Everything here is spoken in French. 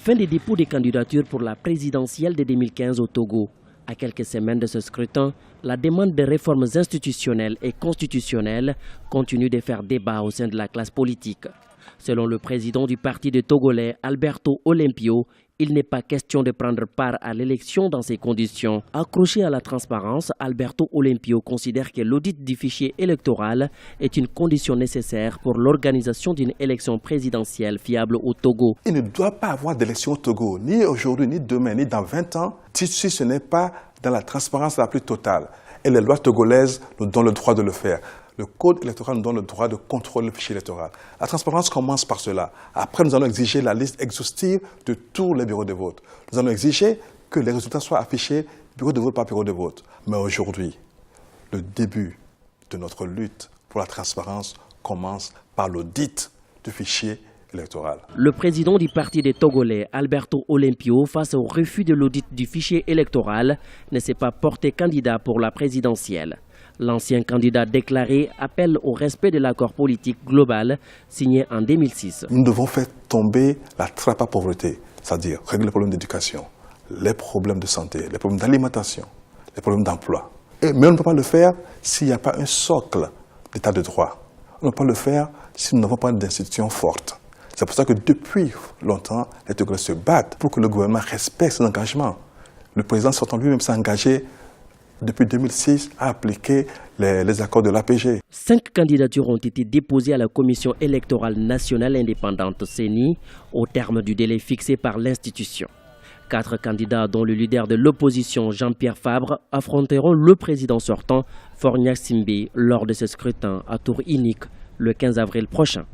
Fin des dépôts des candidatures pour la présidentielle de 2015 au Togo. À quelques semaines de ce scrutin, la demande de réformes institutionnelles et constitutionnelles continue de faire débat au sein de la classe politique. Selon le président du parti de Togolais, Alberto Olympio, il n'est pas question de prendre part à l'élection dans ces conditions. Accroché à la transparence, Alberto Olympio considère que l'audit du fichier électoral est une condition nécessaire pour l'organisation d'une élection présidentielle fiable au Togo. Il ne doit pas avoir d'élection au Togo, ni aujourd'hui, ni demain, ni dans 20 ans, si ce n'est pas dans la transparence la plus totale. Et les lois togolaises nous donnent le droit de le faire. Le code électoral nous donne le droit de contrôler le fichier électoral. La transparence commence par cela. Après, nous allons exiger la liste exhaustive de tous les bureaux de vote. Nous allons exiger que les résultats soient affichés bureau de vote par bureau de vote. Mais aujourd'hui, le début de notre lutte pour la transparence commence par l'audit du fichier électoral. Le président du parti des Togolais, Alberto Olympio, face au refus de l'audit du fichier électoral, ne s'est pas porté candidat pour la présidentielle. L'ancien candidat déclaré appelle au respect de l'accord politique global signé en 2006. Nous devons faire tomber la trappe à pauvreté, c'est-à-dire régler les problèmes d'éducation, les problèmes de santé, les problèmes d'alimentation, les problèmes d'emploi. Mais on ne peut pas le faire s'il n'y a pas un socle d'état de droit. On ne peut pas le faire si nous n'avons pas d'institutions fortes. C'est pour ça que depuis longtemps, les Togolais se battent pour que le gouvernement respecte ses engagements. Le président sortant lui-même s'est engagé depuis 2006 à appliquer les accords de l'APG. 5 candidatures ont été déposées à la Commission électorale nationale indépendante CENI au terme du délai fixé par l'institution. 4 candidats, dont le leader de l'opposition Jean-Pierre Fabre, affronteront le président sortant Faure Gnassingbé lors de ce scrutin à tour unique le 15 avril prochain.